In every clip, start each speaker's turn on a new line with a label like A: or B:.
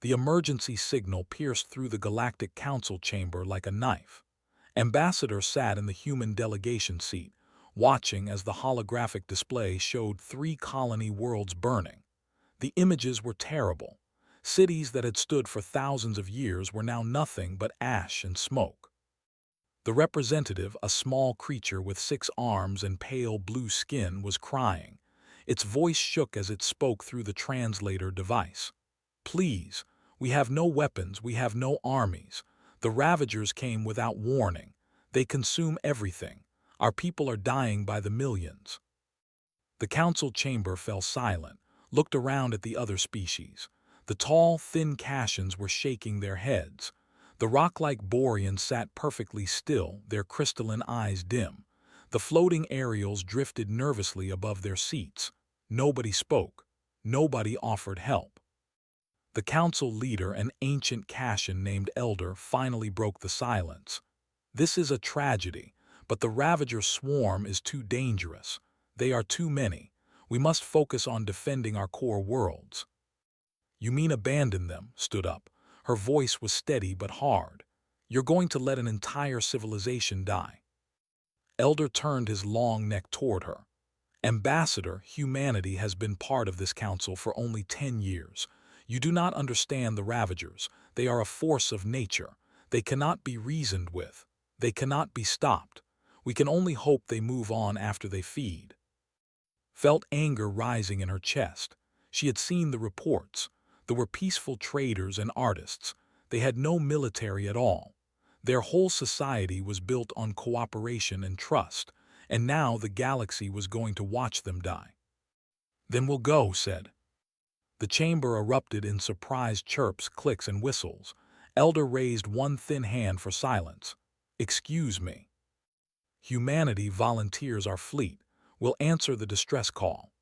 A: The emergency signal pierced through the Galactic Council chamber like a knife. Ambassador sat in the human delegation seat, watching as the holographic display showed 3 colony worlds burning. The images were terrible. Cities that had stood for thousands of years were now nothing but ash and smoke. The representative, a small creature with 6 arms and pale blue skin, was crying. Its voice shook as it spoke through the translator device. "Please, we have no weapons, we have no armies. The Ravagers came without warning. They consume everything. Our people are dying by the millions." The council chamber fell silent, looked around at the other species. The tall, thin Cassians were shaking their heads. The rock-like Boreans sat perfectly still, their crystalline eyes dim. The floating aerials drifted nervously above their seats. Nobody spoke. Nobody offered help. The council leader, an ancient Cassian named Elder, finally broke the silence. "This is a tragedy, but the Ravager swarm is too dangerous. They are too many. We must focus on defending our core worlds." "You mean abandon them?" stood up. Her voice was steady but hard. "You're going to let an entire civilization die?" Elder turned his long neck toward her. "Ambassador, humanity has been part of this council for only 10 years. You do not understand the Ravagers. They are a force of nature. They cannot be reasoned with. They cannot be stopped. We can only hope they move on after they feed." Felt anger rising in her chest. She had seen the reports. There were peaceful traders and artists. They had no military at all. Their whole society was built on cooperation and trust, and now the galaxy was going to watch them die. "Then we'll go," said. The chamber erupted in surprised chirps, clicks, and whistles. Elder raised one thin hand for silence. "Excuse me. Humanity volunteers our fleet. We'll answer the distress call."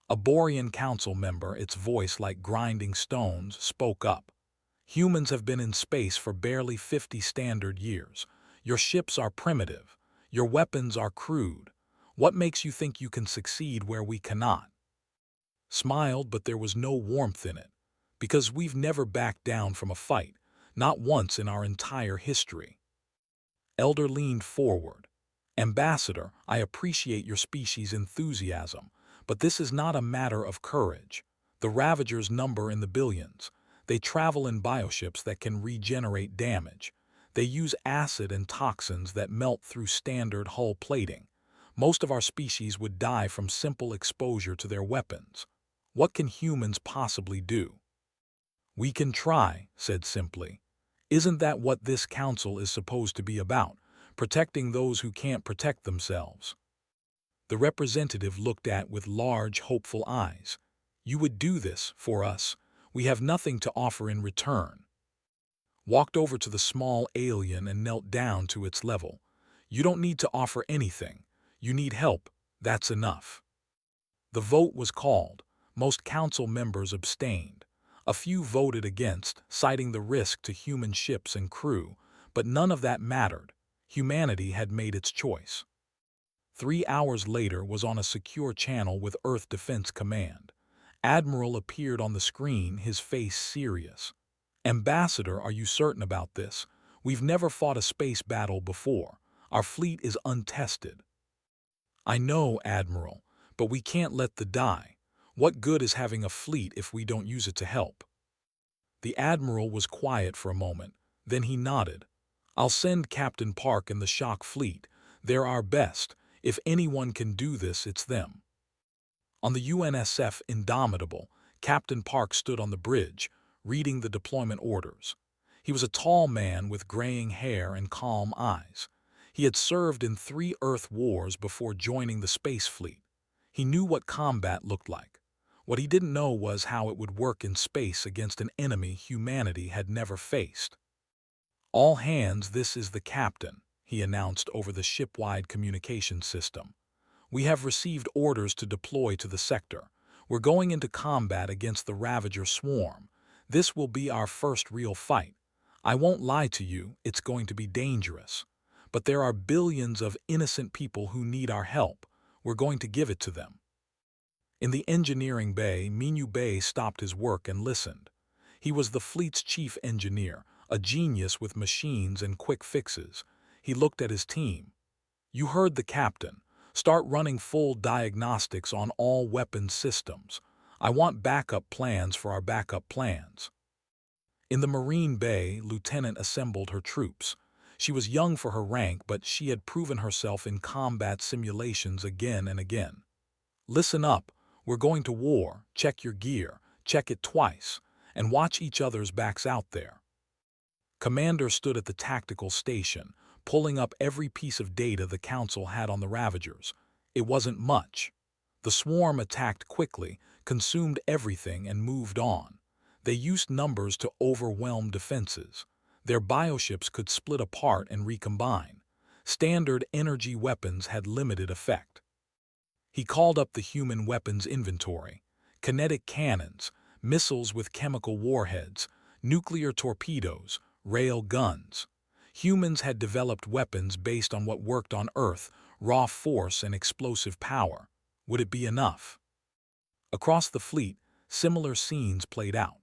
A: A Borean council member, its voice like grinding stones, spoke up. "Humans have been in space for barely 50 standard years. Your ships are primitive. Your weapons are crude. What makes you think you can succeed where we cannot?" Smiled, but there was no warmth in it. "Because we've never backed down from a fight, not once in our entire history." Elder leaned forward. "Ambassador, I appreciate your species' enthusiasm, but this is not a matter of courage. The Ravagers number in the billions. They travel in bioships that can regenerate damage. They use acid and toxins that melt through standard hull plating. Most of our species would die from simple exposure to their weapons. What can humans possibly do?" "We can try," said simply. "Isn't that what this council is supposed to be about? Protecting those who can't protect themselves?" The representative looked at with large, hopeful eyes. "You would do this for us. We have nothing to offer in return." Walked over to the small alien and knelt down to its level. "You don't need to offer anything. You need help. That's enough." The vote was called. Most council members abstained. A few voted against, citing the risk to human ships and crew, but none of that mattered. Humanity had made its choice. 3 hours later was on a secure channel with Earth Defense Command. Admiral appeared on the screen, his face serious. "Ambassador, are you certain about this? We've never fought a space battle before. Our fleet is untested." "I know, Admiral, but we can't let the die. What good is having a fleet if we don't use it to help?" The Admiral was quiet for a moment. Then he nodded. "I'll send Captain Park and the Shock Fleet. They're our best. If anyone can do this, it's them." On the UNSF Indomitable, Captain Park stood on the bridge, reading the deployment orders. He was a tall man with graying hair and calm eyes. He had served in 3 Earth wars before joining the space fleet. He knew what combat looked like. What he didn't know was how it would work in space against an enemy humanity had never faced. "All hands, this is the captain," he announced over the ship-wide communication system. "We have received orders to deploy to the sector. We're going into combat against the Ravager swarm. This will be our first real fight. I won't lie to you, it's going to be dangerous. But there are billions of innocent people who need our help. We're going to give it to them." In the engineering bay, Minu Bay stopped his work and listened. He was the fleet's chief engineer, a genius with machines and quick fixes. He looked at his team. "You heard the captain. Start running full diagnostics on all weapons systems. I want backup plans for our backup plans." In the Marine Bay, Lieutenant assembled her troops. She was young for her rank, but she had proven herself in combat simulations again and again. "Listen up. We're going to war. Check your gear. Check it twice. And watch each other's backs out there." Commander stood at the tactical station, pulling up every piece of data the Council had on the Ravagers. It wasn't much. The swarm attacked quickly, consumed everything, and moved on. They used numbers to overwhelm defenses. Their bioships could split apart and recombine. Standard energy weapons had limited effect. He called up the human weapons inventory: kinetic cannons, missiles with chemical warheads, nuclear torpedoes, rail guns. Humans had developed weapons based on what worked on Earth: raw force and explosive power. Would it be enough? Across the fleet, similar scenes played out.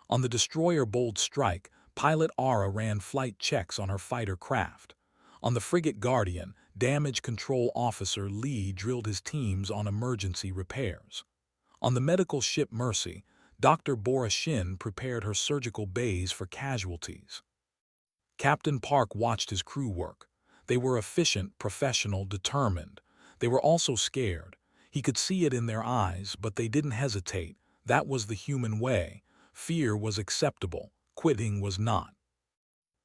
A: On the destroyer Bold Strike, pilot Ara ran flight checks on her fighter craft. On the frigate Guardian, damage control officer Lee drilled his teams on emergency repairs. On the medical ship Mercy, Dr. Borashin prepared her surgical bays for casualties. Captain Park watched his crew work. They were efficient, professional, determined. They were also scared. He could see it in their eyes, but they didn't hesitate. That was the human way. Fear was acceptable. Quitting was not.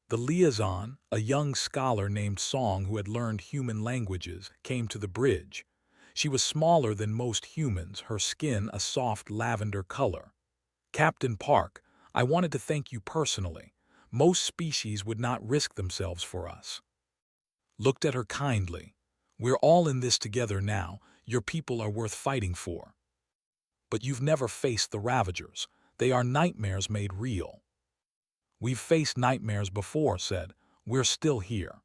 A: The liaison, a young scholar named Song who had learned human languages, came to the bridge. She was smaller than most humans, her skin a soft lavender color. "Captain Park, I wanted to thank you personally. Most species would not risk themselves for us." Looked at her kindly. "We're all in this together now. Your people are worth fighting for." "But you've never faced the Ravagers. They are nightmares made real." "We've faced nightmares before," said. "We're still here."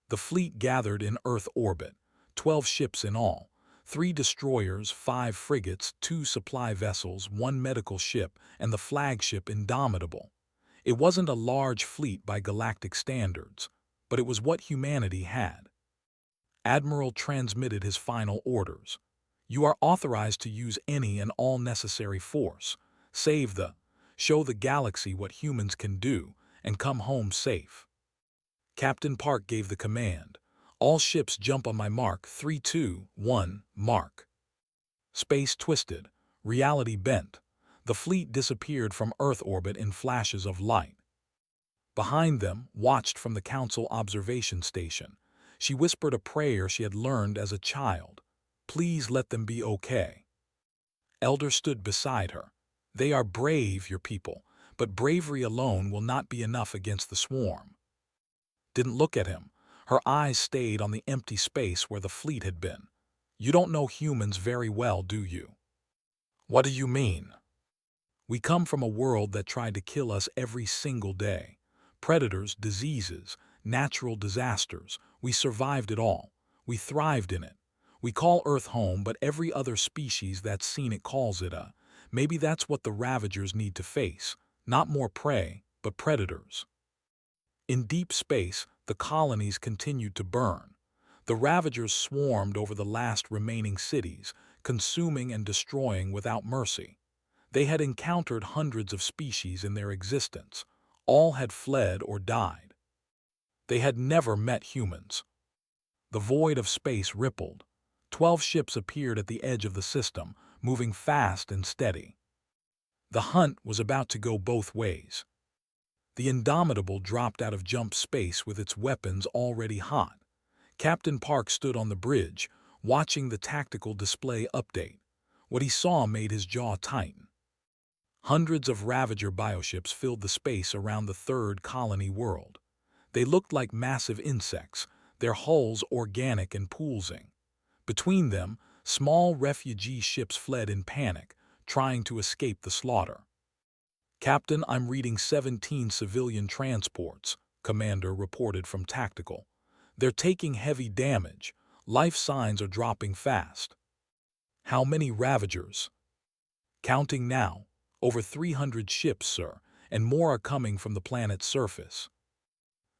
A: The fleet gathered in Earth orbit, 12 ships in all, 3 destroyers, 5 frigates, 2 supply vessels, 1 medical ship, and the flagship Indomitable. It wasn't a large fleet by galactic standards, but it was what humanity had. Admiral transmitted his final orders. "You are authorized to use any and all necessary force. Show the galaxy what humans can do, and come home safe." Captain Park gave the command. "All ships jump on my mark. 3, 2, 1, mark." Space twisted. Reality bent. The fleet disappeared from Earth orbit in flashes of light. Behind them, watched from the Council observation station, she whispered a prayer she had learned as a child. "Please let them be okay." Elder stood beside her. "They are brave, your people, but bravery alone will not be enough against the swarm." Didn't look at him. Her eyes stayed on the empty space where the fleet had been. "You don't know humans very well, do you?" "What do you mean?" "We come from a world that tried to kill us every single day. Predators, diseases, natural disasters. We survived it all. We thrived in it. We call Earth home, but every other species that's seen it calls it a. Maybe that's what the Ravagers need to face. Not more prey, but predators." In deep space, the colonies continued to burn. The Ravagers swarmed over the last remaining cities, consuming and destroying without mercy. They had encountered hundreds of species in their existence. All had fled or died. They had never met humans. The void of space rippled. 12 ships appeared at the edge of the system, moving fast and steady. The hunt was about to go both ways. The Indomitable dropped out of jump space with its weapons already hot. Captain Park stood on the bridge, watching the tactical display update. What he saw made his jaw tighten. Hundreds of Ravager bioships filled the space around the third colony world. They looked like massive insects, their hulls organic and pulsing. Between them, small refugee ships fled in panic, trying to escape the slaughter. "Captain, I'm reading 17 civilian transports," Commander reported from Tactical. "They're taking heavy damage. Life signs are dropping fast." "How many Ravagers?" "Counting now. Over 300 ships, sir, and more are coming from the planet's surface.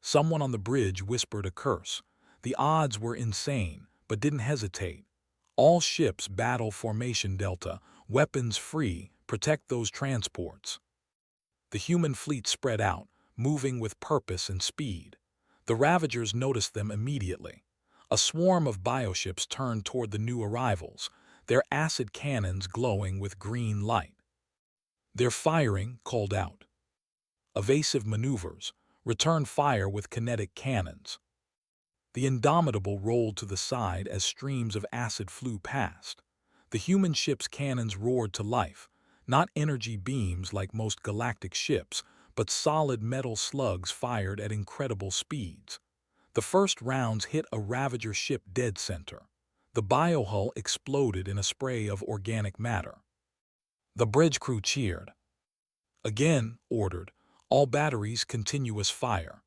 A: Someone on the bridge whispered a curse. The odds were insane, but didn't hesitate. All ships battle formation delta, weapons free, protect those transports. The human fleet spread out, moving with purpose and speed. The Ravagers noticed them immediately. A swarm of bioships turned toward the new arrivals, their acid cannons glowing with green light. Their firing called out. Evasive maneuvers, return fire with kinetic cannons. The Indomitable rolled to the side as streams of acid flew past. The human ship's cannons roared to life, not energy beams like most galactic ships, but solid metal slugs fired at incredible speeds. The first rounds hit a Ravager ship dead center. The biohull exploded in a spray of organic matter. The bridge crew cheered. Again, ordered, all batteries continuous fire.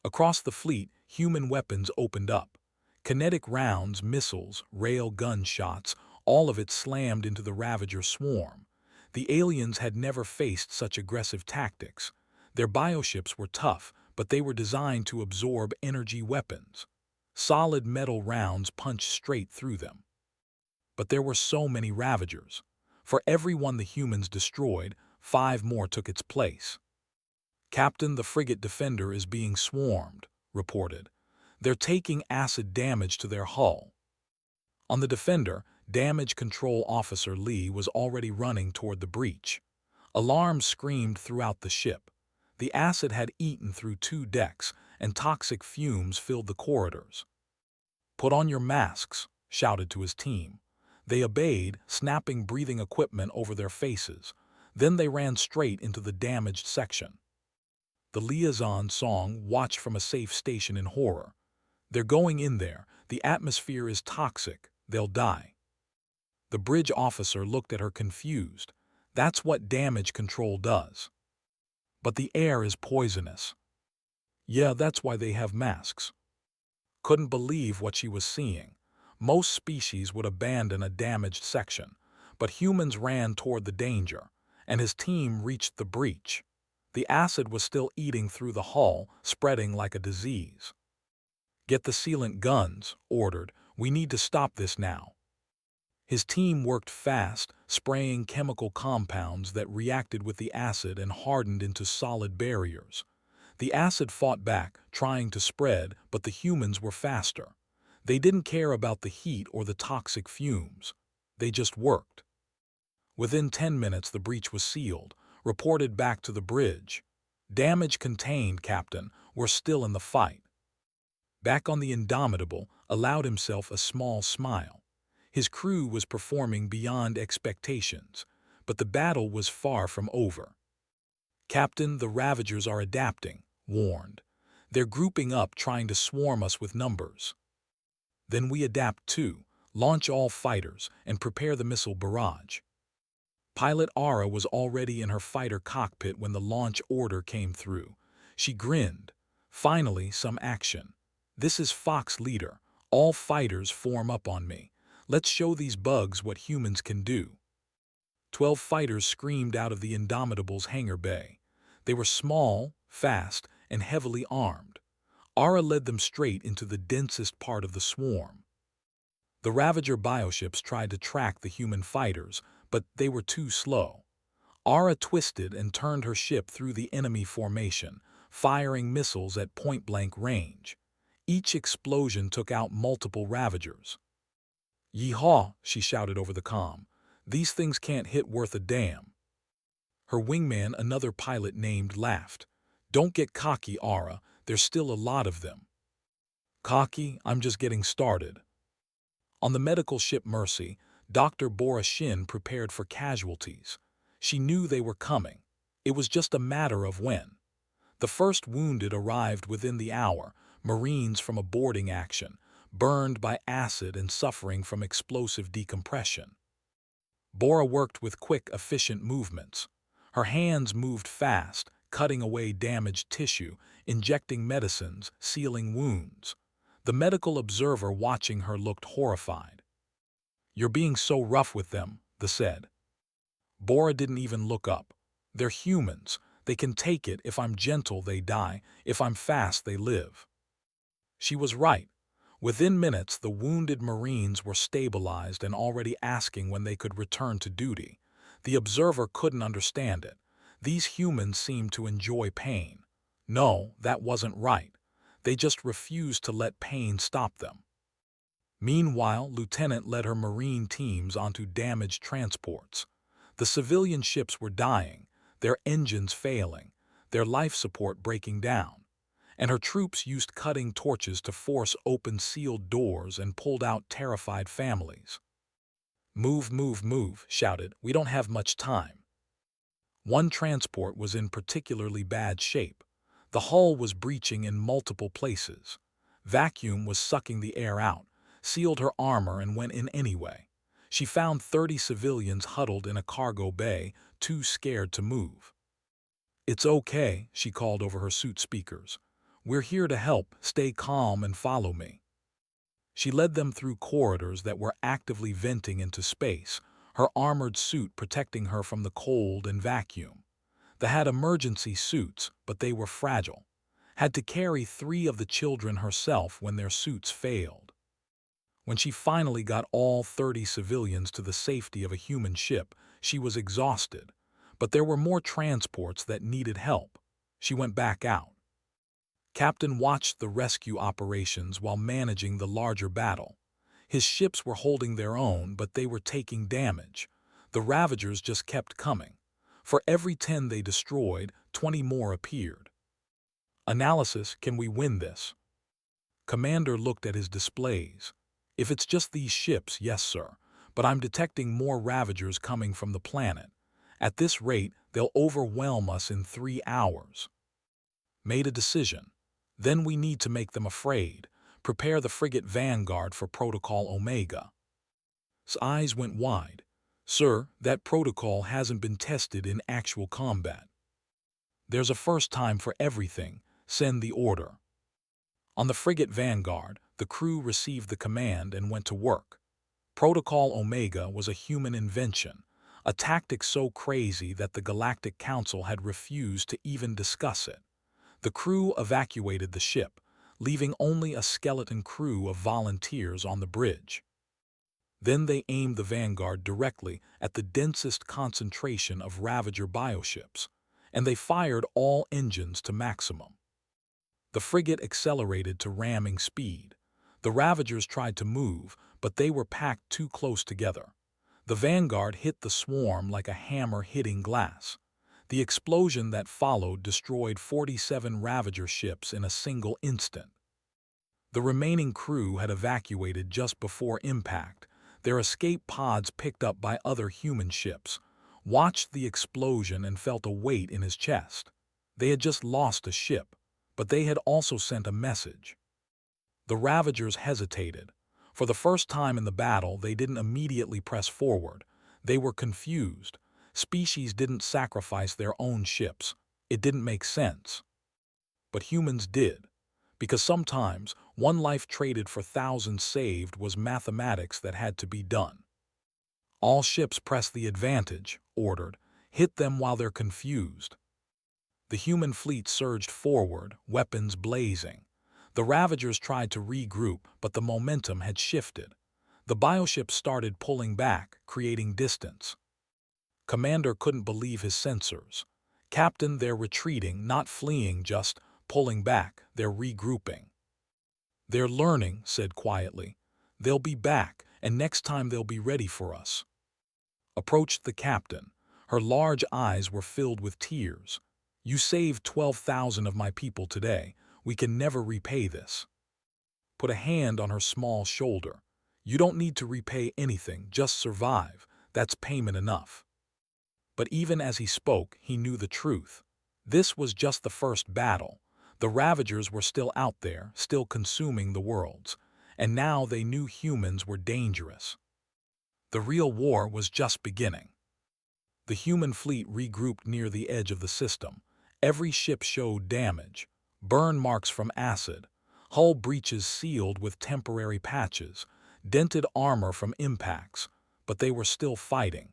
A: Across the fleet, human weapons opened up. Kinetic rounds, missiles, rail gun shots, all of it slammed into the Ravager swarm. The aliens had never faced such aggressive tactics. Their bioships were tough, but they were designed to absorb energy weapons. Solid metal rounds punched straight through them. But there were so many Ravagers. For every one the humans destroyed, 5 more took its place. Captain, the frigate Defender is being swarmed, reported. They're taking acid damage to their hull. On the Defender, Damage Control Officer Lee was already running toward the breach. Alarms screamed throughout the ship. The acid had eaten through 2 decks, and toxic fumes filled the corridors. "Put on your masks," shouted to his team. They obeyed, snapping breathing equipment over their faces. Then they ran straight into the damaged section. The liaison song watched from a safe station in horror. "They're going in there. The atmosphere is toxic. They'll die." The bridge officer looked at her confused. "That's what damage control does." "But the air is poisonous." "Yeah, that's why they have masks." Couldn't believe what she was seeing. Most species would abandon a damaged section, but humans ran toward the danger, and his team reached the breach. The acid was still eating through the hull, spreading like a disease. "Get the sealant guns," ordered. "We need to stop this now." His team worked fast, spraying chemical compounds that reacted with the acid and hardened into solid barriers. The acid fought back, trying to spread, but the humans were faster. They didn't care about the heat or the toxic fumes. They just worked. Within 10 minutes the breach was sealed, reported back to the bridge. "Damage contained, Captain. We're still in the fight." Back on the Indomitable, allowed himself a small smile. His crew was performing beyond expectations, but the battle was far from over. "Captain, the Ravagers are adapting," warned. "They're grouping up, trying to swarm us with numbers." "Then we adapt too. Launch all fighters and prepare the missile barrage." Pilot Ara was already in her fighter cockpit when the launch order came through. She grinned. "Finally, some action. This is Fox Leader. All fighters form up on me. Let's show these bugs what humans can do." 12 fighters screamed out of the Indomitable's hangar bay. They were small, fast, and heavily armed. Ara led them straight into the densest part of the swarm. The Ravager bioships tried to track the human fighters, but they were too slow. Ara twisted and turned her ship through the enemy formation, firing missiles at point-blank range. Each explosion took out multiple Ravagers. "Yeehaw," she shouted over the comm. "These things can't hit worth a damn." Her wingman, another pilot named, laughed. "Don't get cocky, Ara. There's still a lot of them." "Cocky? I'm just getting started." On the medical ship Mercy, Dr. Bora Shin prepared for casualties. She knew they were coming. It was just a matter of when. The first wounded arrived within the hour, Marines from a boarding action, burned by acid and suffering from explosive decompression. Bora worked with quick, efficient movements. Her hands moved fast, cutting away damaged tissue, injecting medicines, sealing wounds. The medical observer watching her looked horrified. "You're being so rough with them," they said. Bora didn't even look up. They're humans. They can take it. If I'm gentle, they die. If I'm fast, they live. She was right. Within minutes, the wounded Marines were stabilized and already asking when they could return to duty. The observer couldn't understand it. These humans seemed to enjoy pain. No, that wasn't right. They just refused to let pain stop them. Meanwhile, Lieutenant led her Marine teams onto damaged transports. The civilian ships were dying, their engines failing, their life support breaking down, and her troops used cutting torches to force open sealed doors and pulled out terrified families. "Move, move, move," shouted. "We don't have much time." One transport was in particularly bad shape. The hull was breaching in multiple places. Vacuum was sucking the air out, sealed her armor, and went in anyway. She found 30 civilians huddled in a cargo bay, too scared to move. "It's okay," she called over her suit speakers. "We're here to help. Stay calm and follow me." She led them through corridors that were actively venting into space, her armored suit protecting her from the cold and vacuum. They had emergency suits, but they were fragile. Had to carry 3 of the children herself when their suits failed. When she finally got all 30 civilians to the safety of a human ship, she was exhausted. But there were more transports that needed help. She went back out. Captain watched the rescue operations while managing the larger battle. His ships were holding their own, but they were taking damage. The Ravagers just kept coming. For every 10 they destroyed, 20 more appeared. Analysis: can we win this? Commander looked at his displays. If it's just these ships, yes, sir. But I'm detecting more Ravagers coming from the planet. At this rate, they'll overwhelm us in 3 hours. Made a decision. Then we need to make them afraid. Prepare the frigate Vanguard for Protocol Omega. His eyes went wide. Sir, that protocol hasn't been tested in actual combat. There's a first time for everything. Send the order. On the frigate Vanguard, the crew received the command and went to work. Protocol Omega was a human invention, a tactic so crazy that the Galactic Council had refused to even discuss it. The crew evacuated the ship, leaving only a skeleton crew of volunteers on the bridge. Then they aimed the Vanguard directly at the densest concentration of Ravager bioships, and they fired all engines to maximum. The frigate accelerated to ramming speed. The Ravagers tried to move, but they were packed too close together. The Vanguard hit the swarm like a hammer hitting glass. The explosion that followed destroyed 47 Ravager ships in a single instant. The remaining crew had evacuated just before impact. Their escape pods, picked up by other human ships, watched the explosion and felt a weight in his chest. They had just lost a ship, but they had also sent a message. The Ravagers hesitated. For the first time in the battle, they didn't immediately press forward. They were confused. Species didn't sacrifice their own ships. It didn't make sense. But humans did. Because sometimes, one life traded for thousands saved was mathematics that had to be done. All ships press the advantage, ordered. Hit them while they're confused. The human fleet surged forward, weapons blazing. The Ravagers tried to regroup, but the momentum had shifted. The bioships started pulling back, creating distance. Commander couldn't believe his sensors. Captain, they're retreating, not fleeing, just pulling back. They're regrouping. They're learning, said quietly. They'll be back, and next time they'll be ready for us. Approached the captain. Her large eyes were filled with tears. You saved 12,000 of my people today. We can never repay this. Put a hand on her small shoulder. You don't need to repay anything, just survive. That's payment enough. But even as he spoke, he knew the truth. This was just the first battle. The Ravagers were still out there, still consuming the worlds. And now they knew humans were dangerous. The real war was just beginning. The human fleet regrouped near the edge of the system. Every ship showed damage. Burn marks from acid, hull breaches sealed with temporary patches, dented armor from impacts, but they were still fighting.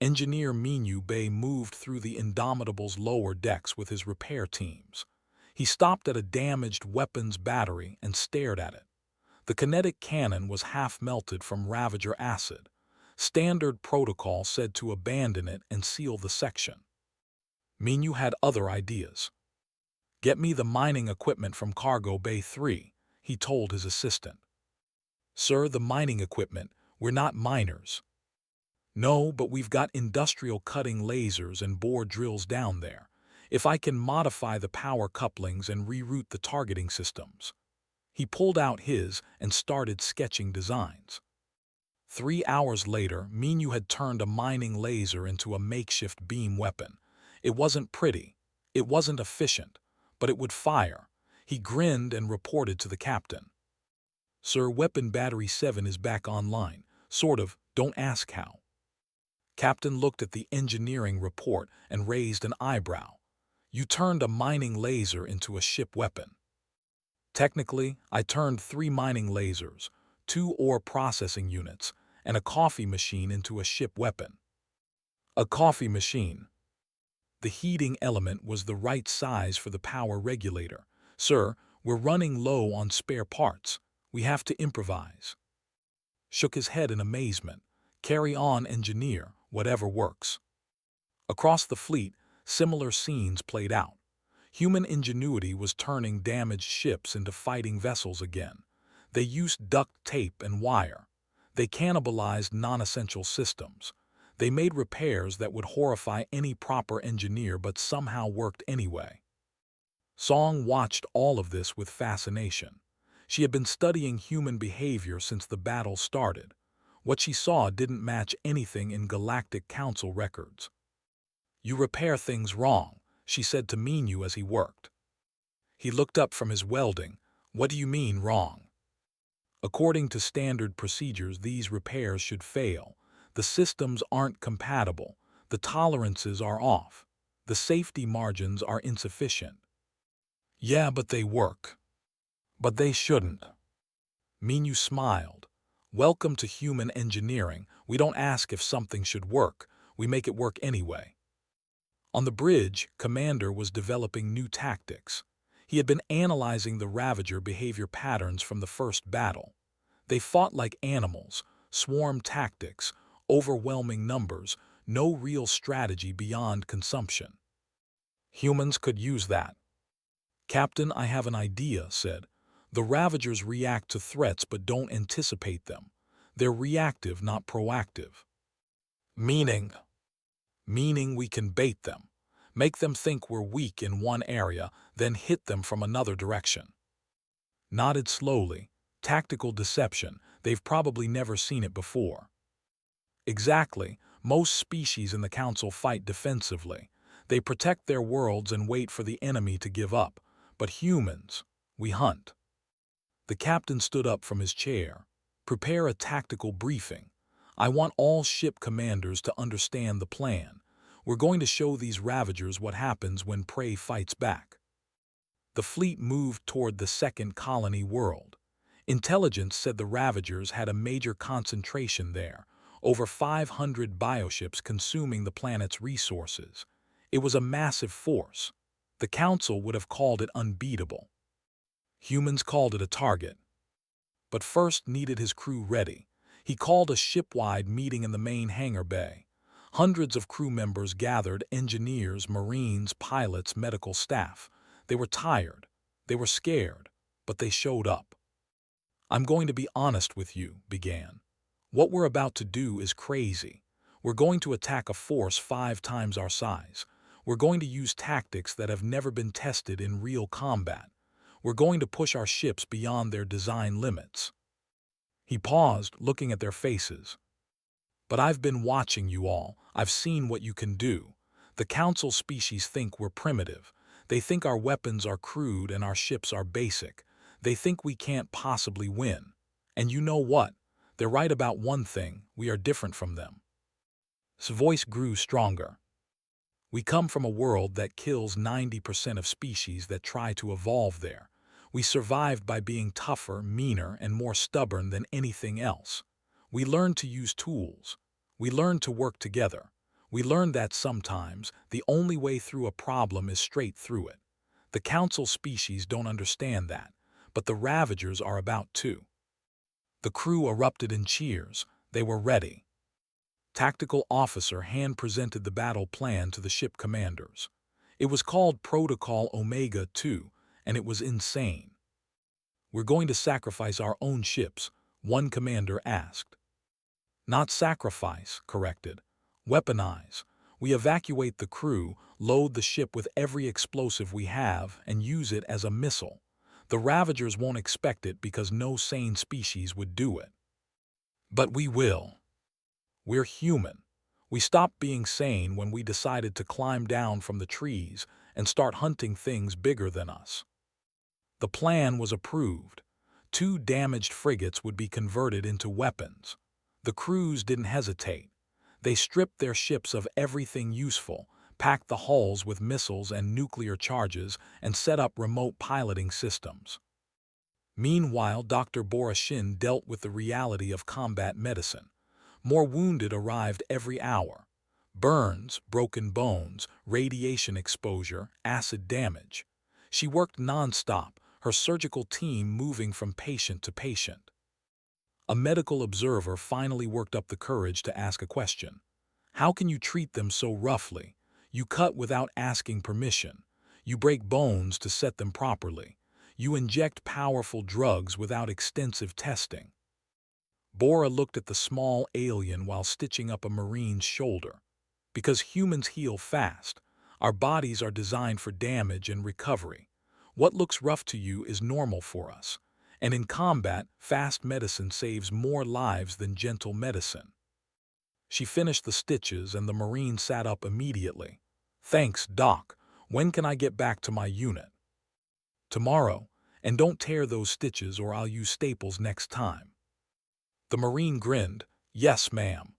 A: Engineer Minyu Bei moved through the Indomitable's lower decks with his repair teams. He stopped at a damaged weapons battery and stared at it. The kinetic cannon was half melted from Ravager acid. Standard protocol said to abandon it and seal the section. Minyu had other ideas. "Get me the mining equipment from Cargo Bay 3, he told his assistant. "Sir, the mining equipment, we're not miners." "No, but we've got industrial cutting lasers and bore drills down there. If I can modify the power couplings and reroute the targeting systems." He pulled out his and started sketching designs. 3 hours later, Minyu had turned a mining laser into a makeshift beam weapon. It wasn't pretty, it wasn't efficient, but it would fire. He grinned and reported to the captain. "Sir, weapon battery 7 is back online. Sort of, don't ask how." Captain looked at the engineering report and raised an eyebrow. "You turned a mining laser into a ship weapon." "Technically, I turned 3 mining lasers, 2 ore processing units, and a coffee machine into a ship weapon." A coffee machine. The heating element was the right size for the power regulator. "Sir, we're running low on spare parts. We have to improvise." Shook his head in amazement. "Carry on, engineer, whatever works." Across the fleet, similar scenes played out. Human ingenuity was turning damaged ships into fighting vessels again. They used duct tape and wire. They cannibalized non-essential systems. They made repairs that would horrify any proper engineer but somehow worked anyway. Song watched all of this with fascination. She had been studying human behavior since the battle started. What she saw didn't match anything in Galactic Council records. "You repair things wrong," she said to Minyu as he worked. He looked up from his welding. "What do you mean, wrong?" "According to standard procedures, these repairs should fail. The systems aren't compatible. The tolerances are off. The safety margins are insufficient." "Yeah, but they work." "But they shouldn't." Minyu smiled. "Welcome to human engineering. We don't ask if something should work. We make it work anyway." On the bridge, Commander was developing new tactics. He had been analyzing the Ravager behavior patterns from the first battle. They fought like animals, swarm tactics, overwhelming numbers, no real strategy beyond consumption. Humans could use that. "Captain, I have an idea," said. "The Ravagers react to threats but don't anticipate them. They're reactive, not proactive." "Meaning?" "Meaning we can bait them. Make them think we're weak in one area, then hit them from another direction." Nodded slowly. "Tactical deception. They've probably never seen it before." "Exactly. Most species in the Council fight defensively. They protect their worlds and wait for the enemy to give up. But humans, we hunt." The captain stood up from his chair. "Prepare a tactical briefing. I want all ship commanders to understand the plan. We're going to show these Ravagers what happens when prey fights back." The fleet moved toward the second colony world. Intelligence said the Ravagers had a major concentration there, over 500 bioships consuming the planet's resources. It was a massive force. The Council would have called it unbeatable. Humans called it a target. But first needed his crew ready. He called a ship-wide meeting in the main hangar bay. Hundreds of crew members gathered, engineers, marines, pilots, medical staff. They were tired. They were scared. But they showed up. "I'm going to be honest with you," began. "What we're about to do is crazy. We're going to attack a force 5 times our size. We're going to use tactics that have never been tested in real combat. We're going to push our ships beyond their design limits." He paused, looking at their faces. "But I've been watching you all. I've seen what you can do. The Council species think we're primitive. They think our weapons are crude and our ships are basic. They think we can't possibly win. And you know what? They're right about one thing: we are different from them." His voice grew stronger. "We come from a world that kills 90% of species that try to evolve there. We survived by being tougher, meaner, and more stubborn than anything else. We learned to use tools. We learned to work together. We learned that sometimes the only way through a problem is straight through it. The Council species don't understand that, but the Ravagers are about to. The crew erupted in cheers. They were ready. Tactical Officer hand-presented the battle plan to the ship commanders. It was called Protocol Omega-2, and it was insane. "We're going to sacrifice our own ships," one commander asked. "Not sacrifice," corrected. "Weaponize. We evacuate the crew, load the ship with every explosive we have, and use it as a missile. The Ravagers won't expect it because no sane species would do it. But we will. We're human. We stopped being sane when we decided to climb down from the trees and start hunting things bigger than us." The plan was approved. 2 damaged frigates would be converted into weapons. The crews didn't hesitate. They stripped their ships of everything useful, packed the hulls with missiles and nuclear charges, and set up remote piloting systems. Meanwhile, Dr. Borashin dealt with the reality of combat medicine. More wounded arrived every hour. Burns, broken bones, radiation exposure, acid damage. She worked non-stop, her surgical team moving from patient to patient. A medical observer finally worked up the courage to ask a question. "How can you treat them so roughly? You cut without asking permission. You break bones to set them properly. You inject powerful drugs without extensive testing." Bora looked at the small alien while stitching up a Marine's shoulder. "Because humans heal fast. Our bodies are designed for damage and recovery. What looks rough to you is normal for us. And in combat, fast medicine saves more lives than gentle medicine." She finished the stitches and the Marine sat up immediately. "Thanks, Doc. When can I get back to my unit?" "Tomorrow. And don't tear those stitches or I'll use staples next time." The Marine grinned. "Yes, ma'am."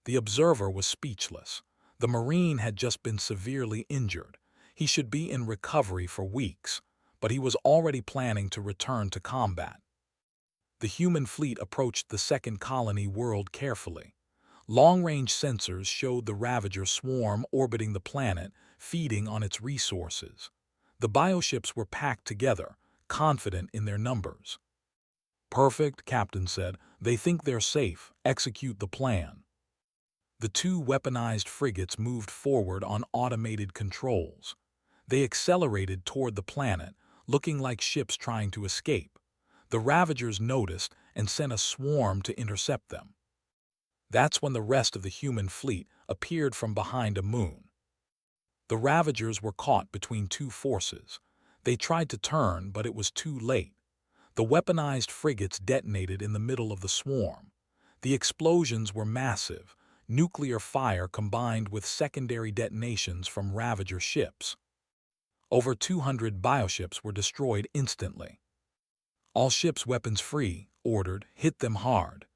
A: The observer was speechless. The Marine had just been severely injured. He should be in recovery for weeks, but he was already planning to return to combat. The human fleet approached the second colony world carefully. Long-range sensors showed the Ravager swarm orbiting the planet, feeding on its resources. The bioships were packed together, confident in their numbers. "Perfect," Captain said. "They think they're safe. Execute the plan." The 2 weaponized frigates moved forward on automated controls. They accelerated toward the planet, looking like ships trying to escape. The Ravagers noticed and sent a swarm to intercept them. That's when the rest of the human fleet appeared from behind a moon. The Ravagers were caught between 2 forces. They tried to turn, but it was too late. The weaponized frigates detonated in the middle of the swarm. The explosions were massive, nuclear fire combined with secondary detonations from Ravager ships. Over 200 bioships were destroyed instantly. "All ships weapons-free," ordered. "Hit them hard."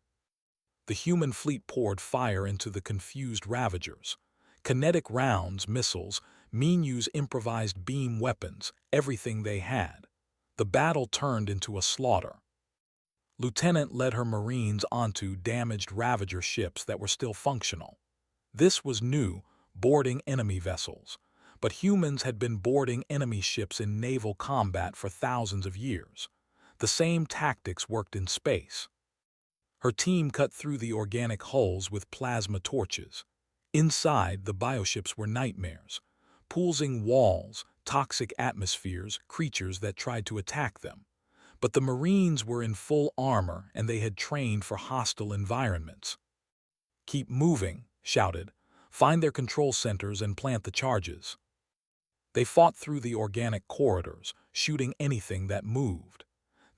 A: The human fleet poured fire into the confused Ravagers. Kinetic rounds, missiles, Minus improvised beam weapons, everything they had. The battle turned into a slaughter. Lieutenant led her Marines onto damaged Ravager ships that were still functional. This was new, boarding enemy vessels. But humans had been boarding enemy ships in naval combat for thousands of years. The same tactics worked in space. Her team cut through the organic hulls with plasma torches. Inside, the bioships were nightmares. Pulsing walls, toxic atmospheres, creatures that tried to attack them. But the Marines were in full armor and they had trained for hostile environments. "Keep moving," shouted. "Find their control centers and plant the charges." They fought through the organic corridors, shooting anything that moved.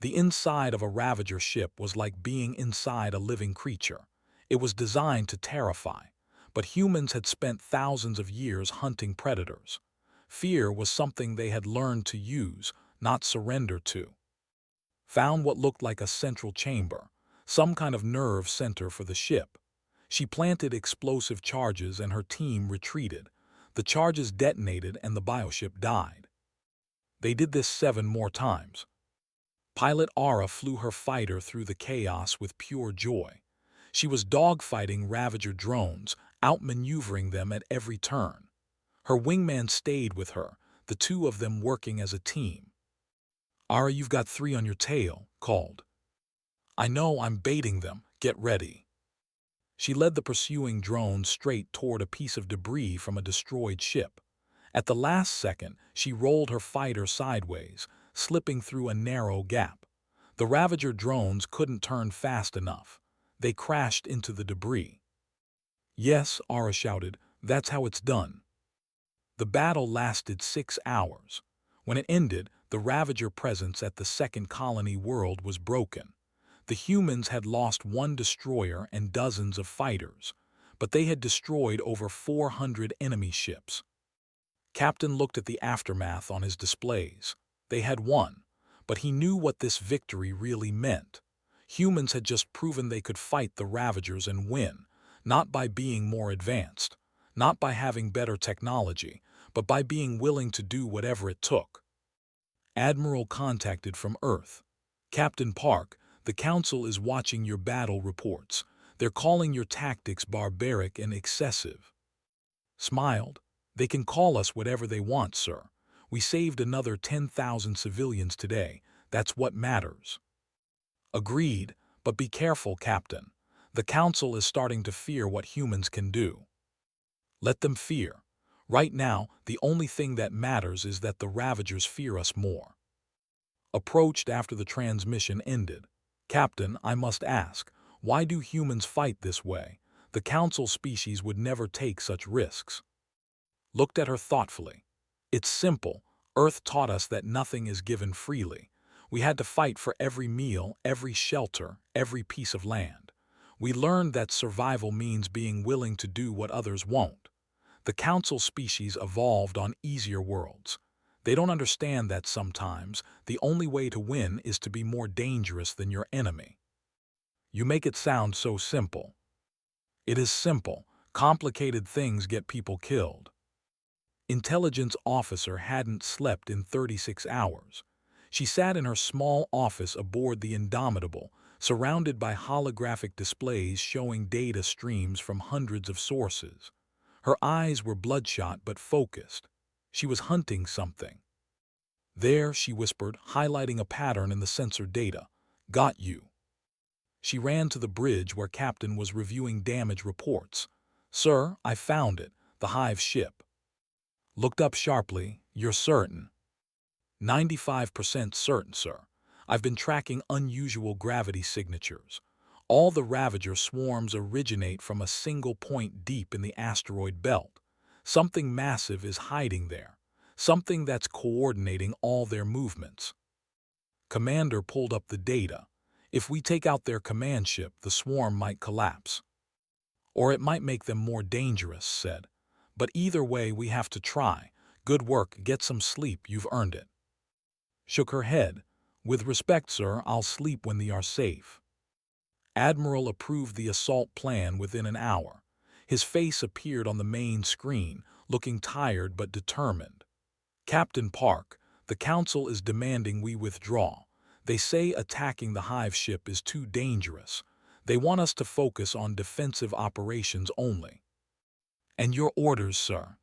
A: The inside of a Ravager ship was like being inside a living creature. It was designed to terrify. But humans had spent thousands of years hunting predators. Fear was something they had learned to use, not surrender to. Found what looked like a central chamber, some kind of nerve center for the ship. She planted explosive charges and her team retreated. The charges detonated and the bioship died. They did this 7 more times. Pilot Ara flew her fighter through the chaos with pure joy. She was dogfighting Ravager drones, outmaneuvering them at every turn. Her wingman stayed with her, the two of them working as a team. "Ara, you've got 3 on your tail," called. "I know, I'm baiting them. Get ready." She led the pursuing drone straight toward a piece of debris from a destroyed ship. At the last second, she rolled her fighter sideways, slipping through a narrow gap. The Ravager drones couldn't turn fast enough. They crashed into the debris. "Yes," Ara shouted, "that's how it's done." The battle lasted 6 hours. When it ended, the Ravager presence at the second colony world was broken. The humans had lost 1 destroyer and dozens of fighters, but they had destroyed over 400 enemy ships. Captain looked at the aftermath on his displays. They had won, but he knew what this victory really meant. Humans had just proven they could fight the Ravagers and win, not by being more advanced, not by having better technology, but by being willing to do whatever it took. Admiral contacted from Earth. "Captain Park, the Council is watching your battle reports. They're calling your tactics barbaric and excessive." Smiled. "They can call us whatever they want, sir. We saved another 10,000 civilians today. That's what matters." "Agreed, but be careful, Captain. The Council is starting to fear what humans can do." "Let them fear. Right now, the only thing that matters is that the Ravagers fear us more." Approached after the transmission ended. "Captain, I must ask, why do humans fight this way? The Council species would never take such risks." Looked at her thoughtfully. "It's simple. Earth taught us that nothing is given freely. We had to fight for every meal, every shelter, every piece of land. We learned that survival means being willing to do what others won't. The Council species evolved on easier worlds. They don't understand that sometimes the only way to win is to be more dangerous than your enemy." "You make it sound so simple." "It is simple. Complicated things get people killed." Intelligence officer hadn't slept in 36 hours. She sat in her small office aboard the Indomitable, surrounded by holographic displays showing data streams from hundreds of sources. Her eyes were bloodshot but focused. She was hunting something. "There," she whispered, highlighting a pattern in the sensor data. "Got you." She ran to the bridge where Captain was reviewing damage reports. "Sir, I found it, the Hive ship." Looked up sharply. "You're certain?" 95% certain, sir. I've been tracking unusual gravity signatures. All the Ravager swarms originate from a single point deep in the asteroid belt. Something massive is hiding there. Something that's coordinating all their movements." Commander pulled up the data. "If we take out their command ship, the swarm might collapse. Or it might make them more dangerous," said. "But either way, we have to try. Good work, get some sleep, you've earned it." Shook her head. "With respect, sir, I'll sleep when they are safe." Admiral approved the assault plan within an hour. His face appeared on the main screen, looking tired but determined. "Captain Park, the Council is demanding we withdraw. They say attacking the Hive ship is too dangerous. They want us to focus on defensive operations only." "And your orders, sir?"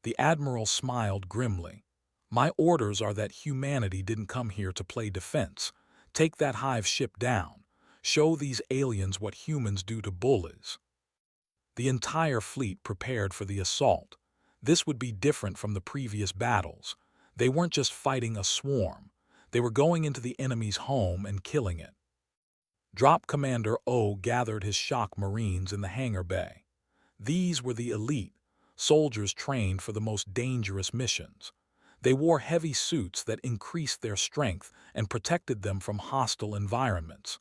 A: The Admiral smiled grimly. "My orders are that humanity didn't come here to play defense. Take that Hive ship down. Show these aliens what humans do to bullies." The entire fleet prepared for the assault. This would be different from the previous battles. They weren't just fighting a swarm. They were going into the enemy's home and killing it. Drop Commander O gathered his shock Marines in the hangar bay. These were the elite, soldiers trained for the most dangerous missions. They wore heavy suits that increased their strength and protected them from hostile environments.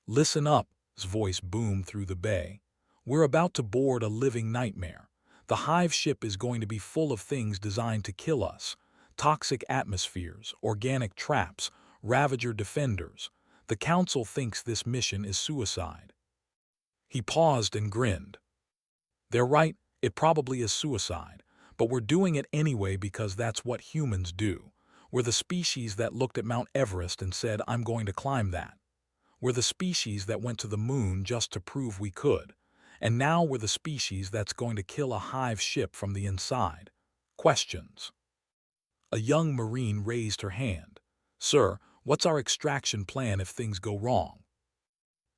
A: "Listen up," his voice boomed through the bay. "We're about to board a living nightmare. The Hive ship is going to be full of things designed to kill us. Toxic atmospheres, organic traps, Ravager defenders. The Council thinks this mission is suicide." He paused and grinned. "They're right, it probably is suicide, but we're doing it anyway because that's what humans do. We're the species that looked at Mount Everest and said, 'I'm going to climb that.' We're the species that went to the moon just to prove we could. And now we're the species that's going to kill a hive ship from the inside. Questions. A young Marine raised her hand. Sir, what's our extraction plan if things go wrong?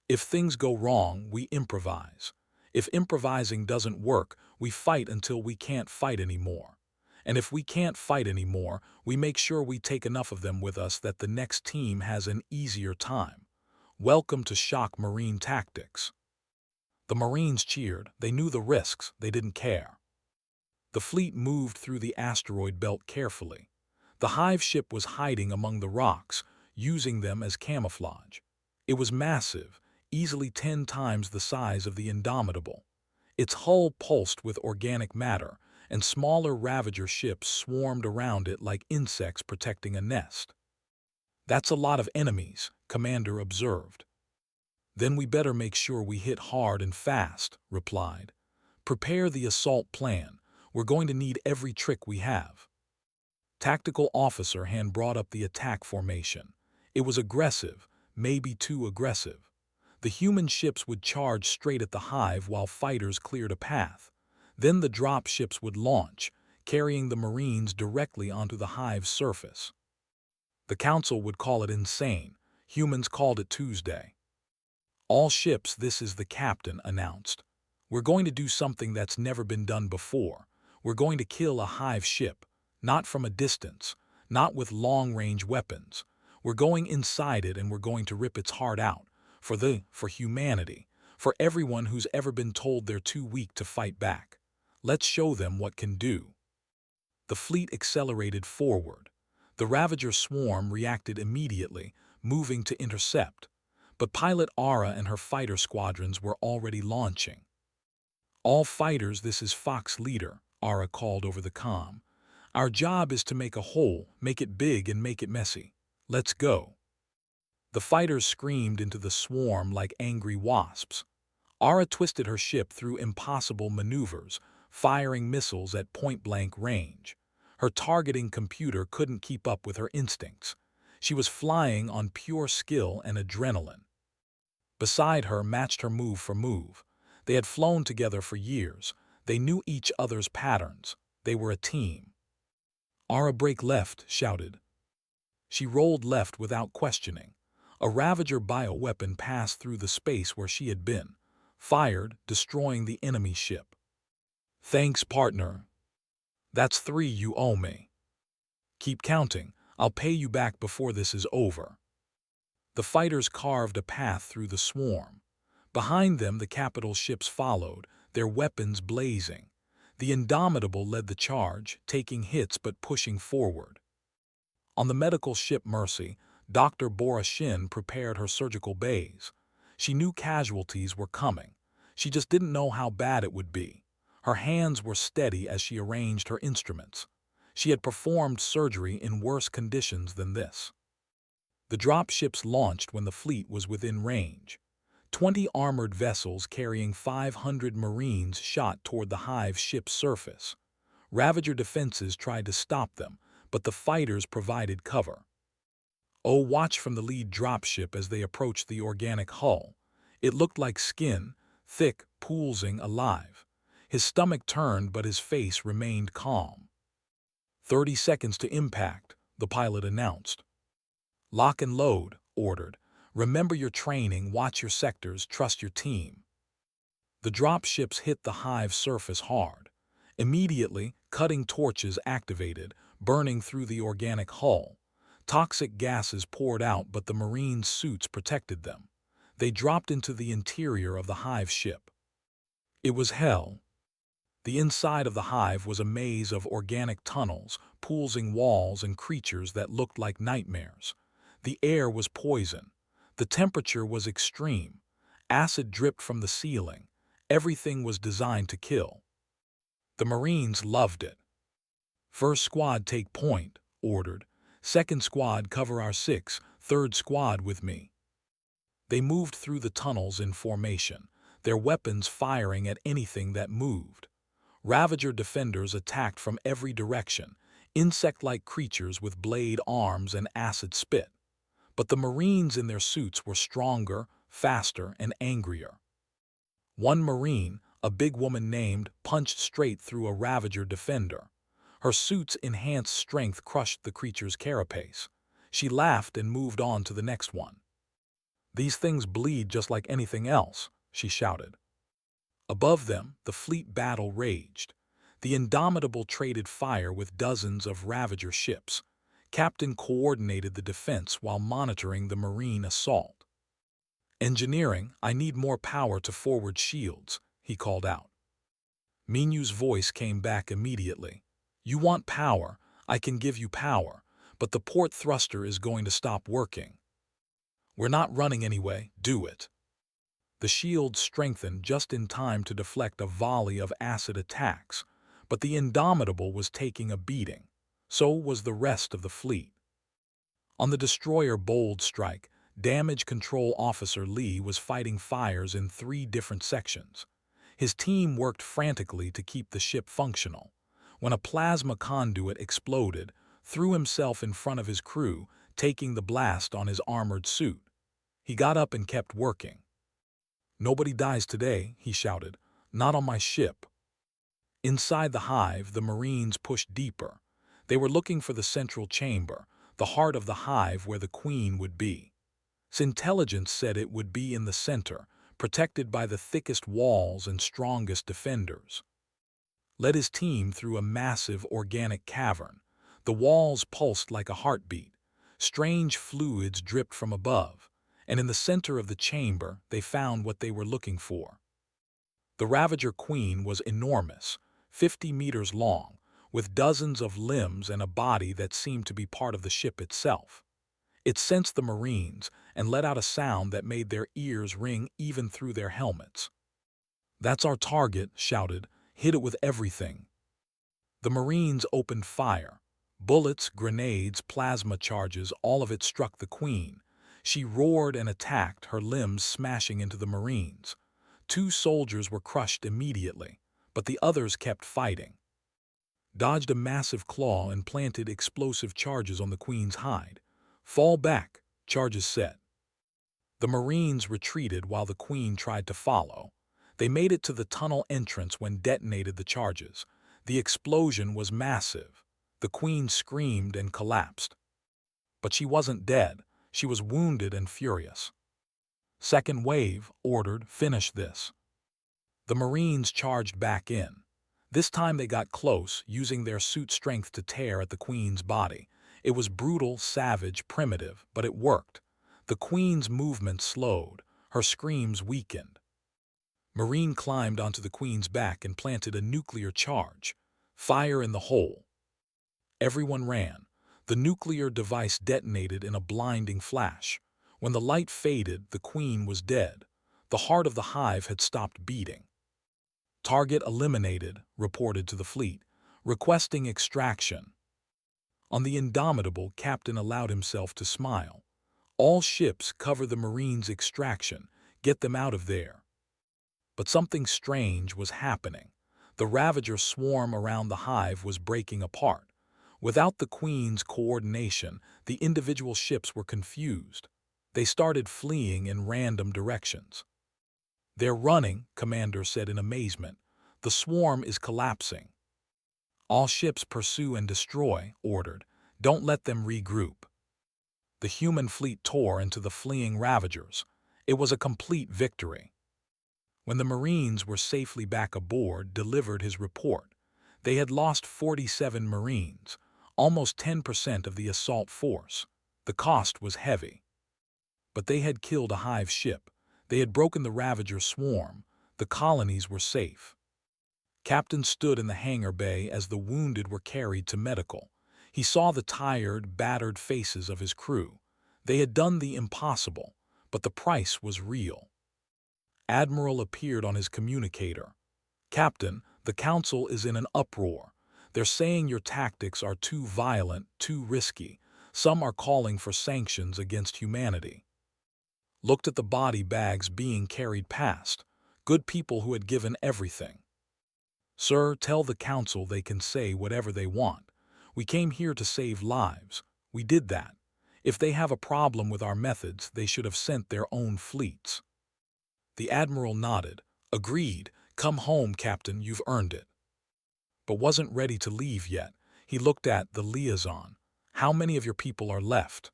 A: If things go wrong, we improvise. If improvising doesn't work, we fight until we can't fight anymore. And if we can't fight anymore, we make sure we take enough of them with us that the next team has an easier time. Welcome to Shock Marine Tactics. The Marines cheered. They knew the risks. They didn't care. The fleet moved through the asteroid belt carefully. The hive ship was hiding among the rocks, using them as camouflage. It was massive, easily 10 times the size of the Indomitable. Its hull pulsed with organic matter, and smaller Ravager ships swarmed around it like insects protecting a nest. That's a lot of enemies, Commander observed. Then we better make sure we hit hard and fast, replied. Prepare the assault plan. We're going to need every trick we have. Tactical Officer Hand brought up the attack formation. It was aggressive, maybe too aggressive. The human ships would charge straight at the hive while fighters cleared a path. Then the drop ships would launch, carrying the Marines directly onto the hive's surface. The Council would call it insane. Humans called it Tuesday. All ships, this is the captain announced. We're going to do something that's never been done before. We're going to kill a hive ship, not from a distance, not with long-range weapons. We're going inside it and we're going to rip its heart out, for humanity, for everyone who's ever been told they're too weak to fight back. Let's show them what can do. The fleet accelerated forward. The Ravager swarm reacted immediately, moving to intercept. But Pilot Ara and her fighter squadrons were already launching. All fighters, this is Fox Leader, Ara called over the comm. Our job is to make a hole, make it big and make it messy. Let's go. The fighters screamed into the swarm like angry wasps. Ara twisted her ship through impossible maneuvers, firing missiles at point-blank range. Her targeting computer couldn't keep up with her instincts. She was flying on pure skill and adrenaline. Beside her matched her move for move. They had flown together for years. They knew each other's patterns. They were a team. Ara, break left, shouted. She rolled left without questioning. A Ravager bioweapon passed through the space where she had been, fired, destroying the enemy ship. Thanks, partner. That's 3 you owe me. Keep counting. I'll pay you back before this is over. The fighters carved a path through the swarm. Behind them, the capital ships followed, their weapons blazing. The Indomitable led the charge, taking hits but pushing forward. On the medical ship Mercy, Dr. Bora Shin prepared her surgical bays. She knew casualties were coming. She just didn't know how bad it would be. Her hands were steady as she arranged her instruments. She had performed surgery in worse conditions than this. The drop ships launched when the fleet was within range. 20 armored vessels carrying 500 Marines shot toward the hive ship's surface. Ravager defenses tried to stop them, but the fighters provided cover. Oh, watch from the lead dropship as they approached the organic hull. It looked like skin, thick, pulsing, alive. His stomach turned, but his face remained calm. 30 seconds to impact, the pilot announced. Lock and load, ordered. Remember your training, watch your sectors, trust your team. The drop ships hit the hive surface hard. Immediately, cutting torches activated, burning through the organic hull. Toxic gases poured out, but the Marines' suits protected them. They dropped into the interior of the hive ship. It was hell. The inside of the hive was a maze of organic tunnels, pulsing walls, and creatures that looked like nightmares. The air was poison. The temperature was extreme. Acid dripped from the ceiling. Everything was designed to kill. The Marines loved it. First squad take point, ordered. Second squad cover our 6, third squad with me. They moved through the tunnels in formation, their weapons firing at anything that moved. Ravager defenders attacked from every direction, insect-like creatures with blade arms and acid spit. But the Marines in their suits were stronger, faster, and angrier. One Marine, a big woman named, punched straight through a Ravager defender. Her suit's enhanced strength crushed the creature's carapace. She laughed and moved on to the next one. "These things bleed just like anything else," she shouted. Above them, the fleet battle raged. The Indomitable traded fire with dozens of Ravager ships. Captain coordinated the defense while monitoring the Marine assault. "Engineering, I need more power to forward shields," he called out. Minu's voice came back immediately. "You want power, I can give you power, but the port thruster is going to stop working." "We're not running anyway, do it." The shield strengthened just in time to deflect a volley of acid attacks, but the Indomitable was taking a beating. So was the rest of the fleet. On the destroyer Bold Strike, Damage Control Officer Lee was fighting fires in 3 different sections. His team worked frantically to keep the ship functional. When a plasma conduit exploded, threw himself in front of his crew, taking the blast on his armored suit. He got up and kept working. "Nobody dies today," he shouted. "Not on my ship." Inside the hive, the Marines pushed deeper. They were looking for the central chamber, the heart of the hive where the queen would be. Intelligence said it would be in the center, protected by the thickest walls and strongest defenders. Led his team through a massive organic cavern. The walls pulsed like a heartbeat. Strange fluids dripped from above, and in the center of the chamber they found what they were looking for. The Ravager Queen was enormous, 50 meters long, with dozens of limbs and a body that seemed to be part of the ship itself. It sensed the Marines and let out a sound that made their ears ring even through their helmets. "That's our target," shouted. "Hit it with everything." The Marines opened fire. Bullets, grenades, plasma charges, all of it struck the Queen. She roared and attacked, her limbs smashing into the Marines. 2 soldiers were crushed immediately, but the others kept fighting. Dodged a massive claw and planted explosive charges on the Queen's hide. "Fall back," charges said. The Marines retreated while the Queen tried to follow. They made it to the tunnel entrance when detonated the charges. The explosion was massive. The Queen screamed and collapsed. But she wasn't dead. She was wounded and furious. "Second wave," ordered, "finish this." The Marines charged back in. This time they got close, using their suit strength to tear at the Queen's body. It was brutal, savage, primitive, but it worked. The Queen's movement slowed. Her screams weakened. Marine climbed onto the Queen's back and planted a nuclear charge. "Fire in the hole." Everyone ran. The nuclear device detonated in a blinding flash. When the light faded, the Queen was dead. The heart of the hive had stopped beating. "Target eliminated," reported to the fleet, requesting extraction. On the Indomitable, Captain allowed himself to smile. "All ships cover the Marines' extraction. Get them out of there." But something strange was happening. The Ravager swarm around the hive was breaking apart. Without the Queen's coordination, the individual ships were confused. They started fleeing in random directions. "They're running," Commander said in amazement. "The swarm is collapsing." "All ships pursue and destroy," ordered. "Don't let them regroup." The human fleet tore into the fleeing Ravagers. It was a complete victory. When the Marines were safely back aboard, delivered his report. They had lost 47 Marines, almost 10% of the assault force. The cost was heavy. But they had killed a hive ship. They had broken the Ravager swarm. The colonies were safe. Captain stood in the hangar bay as the wounded were carried to medical. He saw the tired, battered faces of his crew. They had done the impossible, but the price was real. Admiral appeared on his communicator. "Captain, the Council is in an uproar. They're saying your tactics are too violent, too risky. Some are calling for sanctions against humanity." Looked at the body bags being carried past. Good people who had given everything. "Sir, tell the Council they can say whatever they want. We came here to save lives. We did that. If they have a problem with our methods, they should have sent their own fleets." The Admiral nodded. Agreed. Come home, Captain, you've earned it. But wasn't ready to leave yet. He looked at the liaison. How many of your people are left?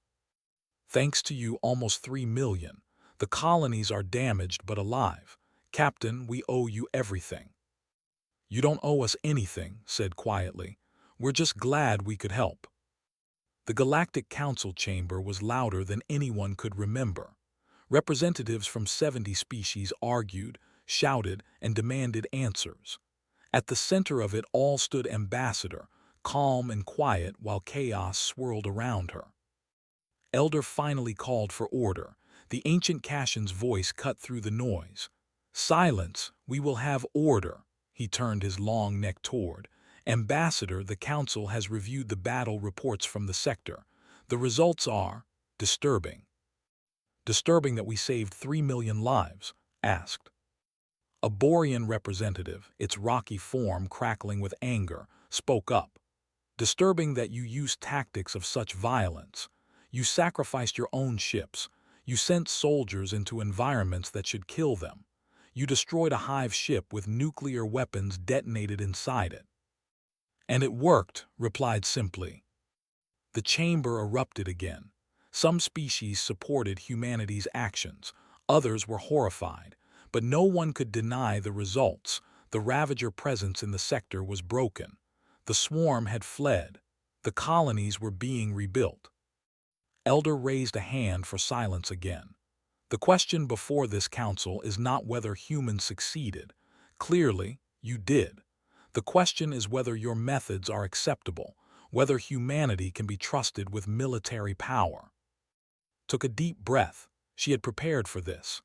A: Thanks to you, almost 3 million. The colonies are damaged but alive. Captain, we owe you everything. You don't owe us anything, said quietly. We're just glad we could help. The Galactic Council chamber was louder than anyone could remember. Representatives from 70 species argued, shouted, and demanded answers. At the center of it all stood Ambassador, calm and quiet while chaos swirled around her. Elder finally called for order. The ancient Kashan's voice cut through the noise. Silence, we will have order. He turned his long neck toward. Ambassador, the Council has reviewed the battle reports from the sector. The results are disturbing. Disturbing that we saved 3 million lives, asked. A Borean representative, its rocky form crackling with anger, spoke up. Disturbing that you used tactics of such violence. You sacrificed your own ships. You sent soldiers into environments that should kill them. You destroyed a hive ship with nuclear weapons detonated inside it. And it worked, replied simply. The chamber erupted again. Some species supported humanity's actions. Others were horrified. But no one could deny the results. The Ravager presence in the sector was broken. The swarm had fled. The colonies were being rebuilt. Elder raised a hand for silence again. The question before this council is not whether humans succeeded. Clearly, you did. The question is whether your methods are acceptable, whether humanity can be trusted with military power. Took a deep breath. She had prepared for this.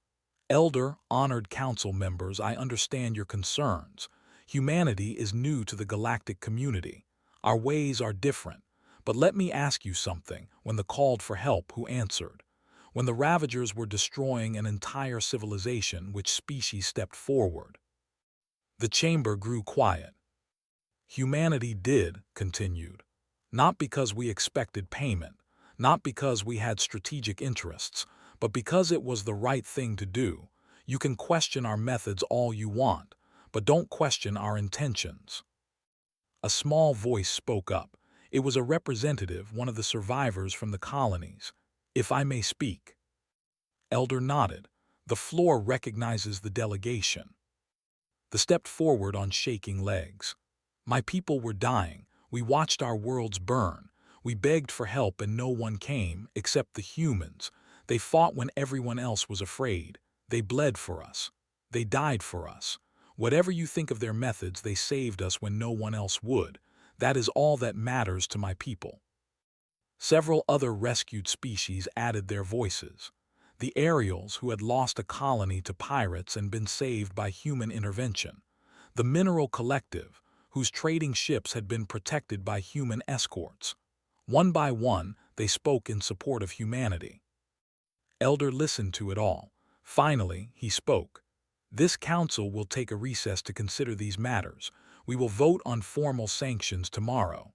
A: Elder, honored council members, I understand your concerns. Humanity is new to the galactic community. Our ways are different. But let me ask you something. When the called for help, who answered? When the Ravagers were destroying an entire civilization, which species stepped forward? The chamber grew quiet. Humanity did, continued. Not because we expected payment, not because we had strategic interests, but because it was the right thing to do. You can question our methods all you want, but don't question our intentions. A small voice spoke up. It was a representative, one of the survivors from the colonies. If I may speak. Elder nodded. The floor recognizes the delegation. They stepped forward on shaking legs. My people were dying. We watched our worlds burn. We begged for help and no one came, except the humans. They fought when everyone else was afraid. They bled for us. They died for us. Whatever you think of their methods, they saved us when no one else would. That is all that matters to my people. Several other rescued species added their voices. The Ariels, who had lost a colony to pirates and been saved by human intervention. The Mineral Collective, whose trading ships had been protected by human escorts. One by one, they spoke in support of humanity. Elder listened to it all. Finally, he spoke. This council will take a recess to consider these matters. We will vote on formal sanctions tomorrow.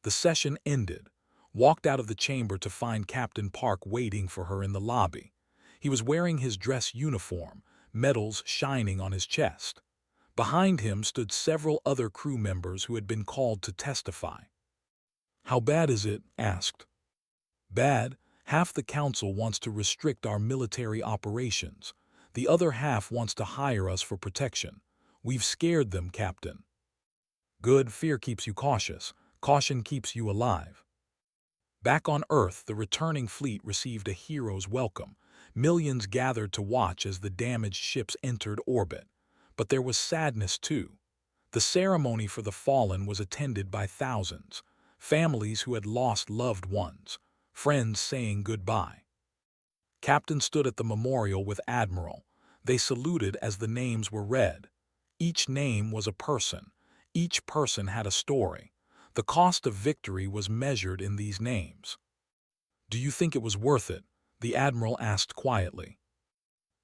A: The session ended. Walked out of the chamber to find Captain Park waiting for her in the lobby. He was wearing his dress uniform, medals shining on his chest. Behind him stood several other crew members who had been called to testify. How bad is it? Asked. Bad. Half the council wants to restrict our military operations. The other half wants to hire us for protection. We've scared them, Captain. Good. Fear keeps you cautious. Caution keeps you alive. Back on Earth, the returning fleet received a hero's welcome. Millions gathered to watch as the damaged ships entered orbit. But there was sadness too. The ceremony for the fallen was attended by thousands. Families who had lost loved ones. Friends saying goodbye. Captain stood at the memorial with Admiral. They saluted as the names were read. Each name was a person. Each person had a story. The cost of victory was measured in these names. Do you think it was worth it? The Admiral asked quietly.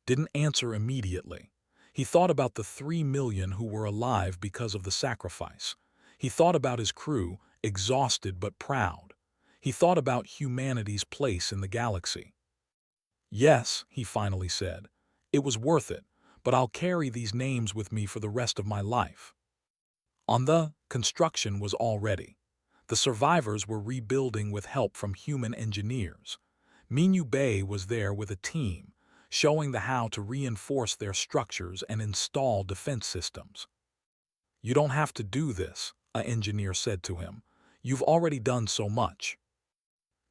A: Didn't answer immediately. He thought about the 3 million who were alive because of the sacrifice. He thought about his crew, exhausted but proud. He thought about humanity's place in the galaxy. Yes, he finally said. It was worth it, but I'll carry these names with me for the rest of my life. Construction was all ready. The survivors were rebuilding with help from human engineers. Minyu Bay was there with a team, showing the how to reinforce their structures and install defense systems. "You don't have to do this," an engineer said to him. "You've already done so much."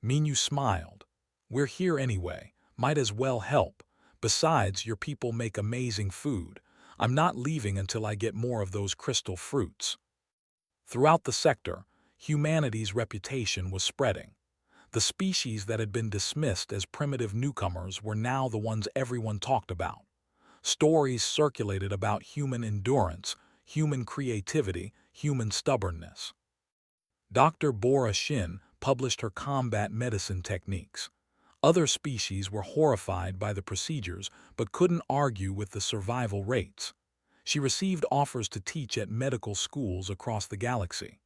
A: Minyu smiled. "We're here anyway. Might as well help. Besides, your people make amazing food. I'm not leaving until I get more of those crystal fruits." Throughout the sector, humanity's reputation was spreading. The species that had been dismissed as primitive newcomers were now the ones everyone talked about. Stories circulated about human endurance, human creativity, human stubbornness. Dr. Bora Shin published her combat medicine techniques. Other species were horrified by the procedures but couldn't argue with the survival rates. She received offers to teach at medical schools across the galaxy.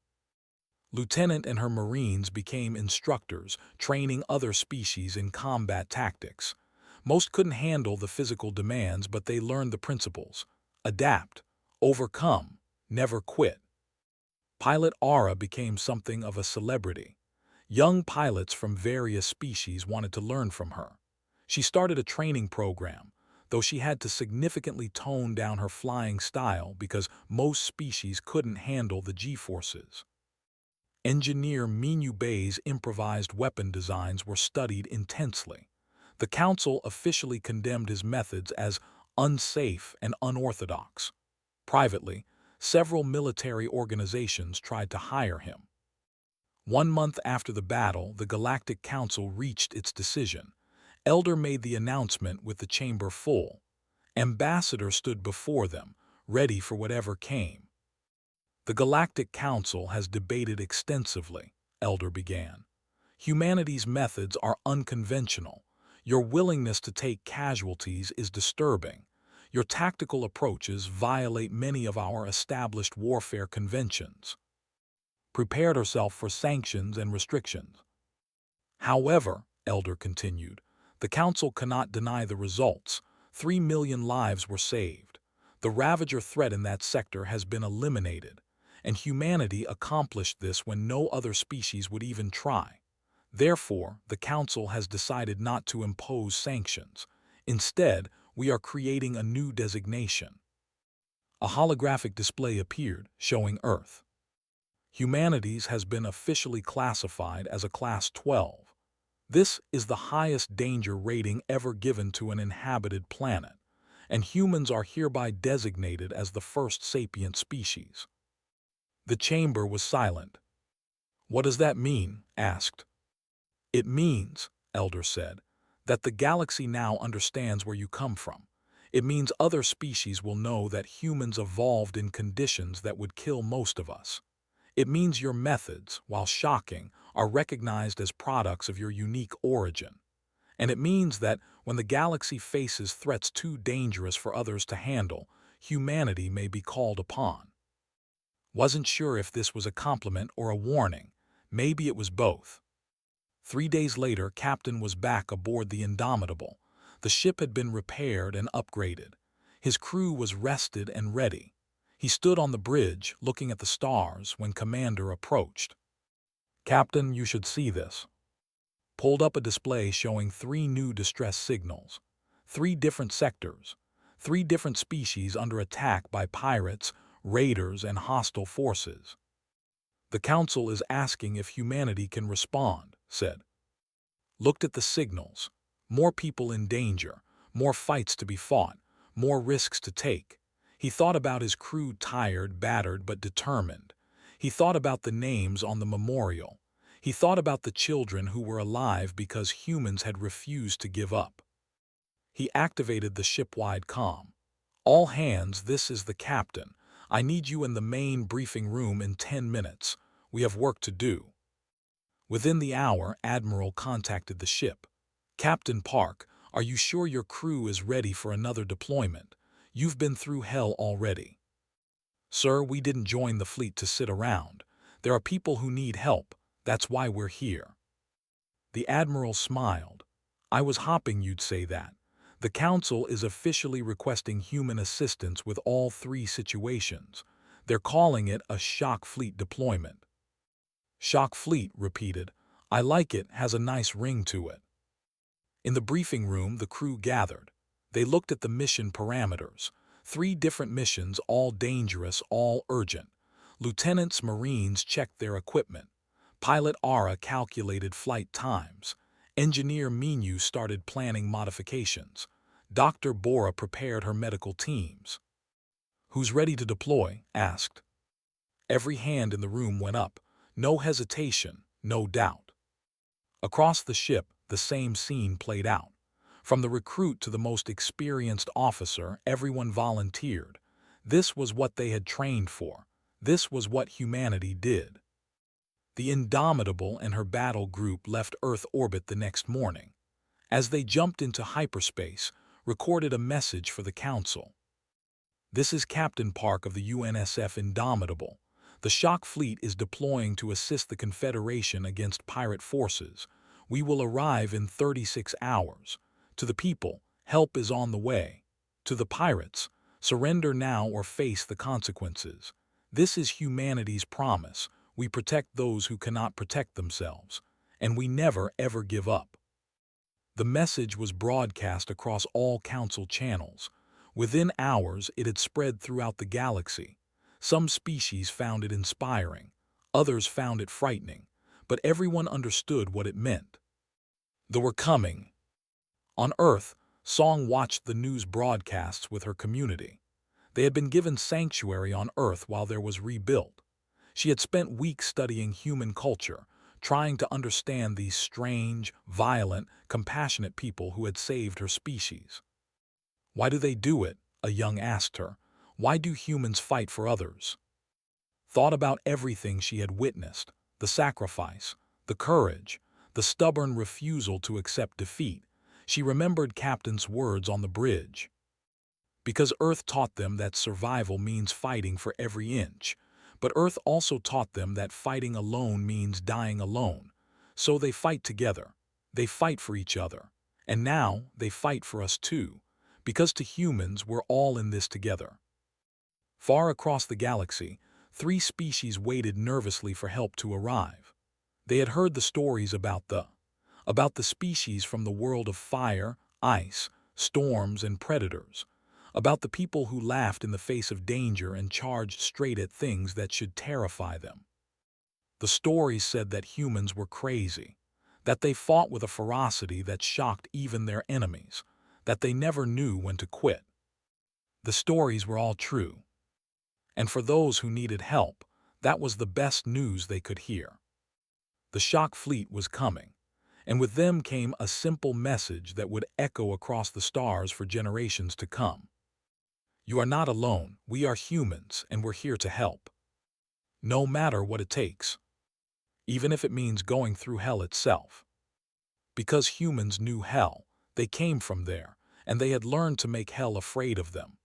A: Lieutenant and her Marines became instructors, training other species in combat tactics. Most couldn't handle the physical demands, but they learned the principles: adapt, overcome, never quit. Pilot Aura became something of a celebrity. Young pilots from various species wanted to learn from her. She started a training program, though she had to significantly tone down her flying style because most species couldn't handle the G-forces. Engineer Minyu Bay's improvised weapon designs were studied intensely. The council officially condemned his methods as unsafe and unorthodox. Privately, several military organizations tried to hire him. 1 month after the battle, the Galactic Council reached its decision. Elder made the announcement with the chamber full. Ambassador stood before them, ready for whatever came. "The Galactic Council has debated extensively," Elder began. "Humanity's methods are unconventional. Your willingness to take casualties is disturbing. Your tactical approaches violate many of our established warfare conventions." Prepared herself for sanctions and restrictions. "However," Elder continued, "the Council cannot deny the results. 3 million lives were saved. The Ravager threat in that sector has been eliminated, and humanity accomplished this when no other species would even try. Therefore, the Council has decided not to impose sanctions. Instead, we are creating a new designation." A holographic display appeared, showing Earth. Humanity's has been officially classified as a Class 12. This is the highest danger rating ever given to an inhabited planet, and humans are hereby designated as the first sapient species. The chamber was silent. "What does that mean?" asked. "It means," Elder said, "that the galaxy now understands where you come from. It means other species will know that humans evolved in conditions that would kill most of us. It means your methods, while shocking, are recognized as products of your unique origin. And it means that when the galaxy faces threats too dangerous for others to handle, humanity may be called upon." Wasn't sure if this was a compliment or a warning. Maybe it was both. 3 days later, Captain was back aboard the Indomitable. The ship had been repaired and upgraded. His crew was rested and ready. He stood on the bridge, looking at the stars, when Commander approached. "Captain, you should see this." Pulled up a display showing 3 new distress signals. 3 different sectors. 3 different species under attack by pirates, raiders, and hostile forces. "The Council is asking if humanity can respond," said. Looked at the signals. More people in danger, more fights to be fought, more risks to take. He thought about his crew, tired, battered, but determined. He thought about the names on the memorial. He thought about the children who were alive because humans had refused to give up. He activated the ship-wide comm. "All hands, this is the captain. I need you in the main briefing room in 10 minutes. We have work to do." Within the hour, Admiral contacted the ship. "Captain Park, are you sure your crew is ready for another deployment? You've been through hell already." "Sir, we didn't join the fleet to sit around. There are people who need help. That's why we're here." The Admiral smiled. "I was hoping you'd say that. The Council is officially requesting human assistance with all three situations. They're calling it a shock fleet deployment. Shock fleet, repeated. I like it, has a nice ring to it. In the briefing room, the crew gathered. They looked at the mission parameters. 3 different missions, all dangerous, all urgent. Lieutenants Marines checked their equipment. Pilot Ara calculated flight times. Engineer Minu started planning modifications. Dr. Bora prepared her medical teams. Who's ready to deploy? Asked. Every hand in the room went up. No hesitation, no doubt. Across the ship, the same scene played out. From the recruit to the most experienced officer, everyone volunteered. This was what they had trained for. This was what humanity did. The Indomitable and her battle group left Earth orbit the next morning. As they jumped into hyperspace, recorded a message for the Council. This is Captain Park of the UNSF Indomitable. The shock fleet is deploying to assist the Confederation against pirate forces. We will arrive in 36 hours. To the people, help is on the way. To the pirates, surrender now or face the consequences. This is humanity's promise. We protect those who cannot protect themselves. And we never ever give up. The message was broadcast across all Council channels. Within hours, it had spread throughout the galaxy. Some species found it inspiring, others found it frightening, but everyone understood what it meant. They were coming. On Earth, Song watched the news broadcasts with her community. They had been given sanctuary on Earth while there was rebuilt. She had spent weeks studying human culture, trying to understand these strange, violent, compassionate people who had saved her species. Why do they do it? A young asked her. Why do humans fight for others? Thought about everything she had witnessed, the sacrifice, the courage, the stubborn refusal to accept defeat. She remembered Captain's words on the bridge. Because Earth taught them that survival means fighting for every inch, but Earth also taught them that fighting alone means dying alone. So they fight together. They fight for each other. And now they fight for us too, because to humans we're all in this together. Far across the galaxy, 3 species waited nervously for help to arrive. They had heard the stories about the species from the world of fire, ice, storms, and predators, about the people who laughed in the face of danger and charged straight at things that should terrify them. The stories said that humans were crazy, that they fought with a ferocity that shocked even their enemies, that they never knew when to quit. The stories were all true. And for those who needed help, that was the best news they could hear. The shock fleet was coming, and with them came a simple message that would echo across the stars for generations to come. You are not alone, we are humans, and we're here to help. No matter what it takes. Even if it means going through hell itself. Because humans knew hell, they came from there, and they had learned to make hell afraid of them.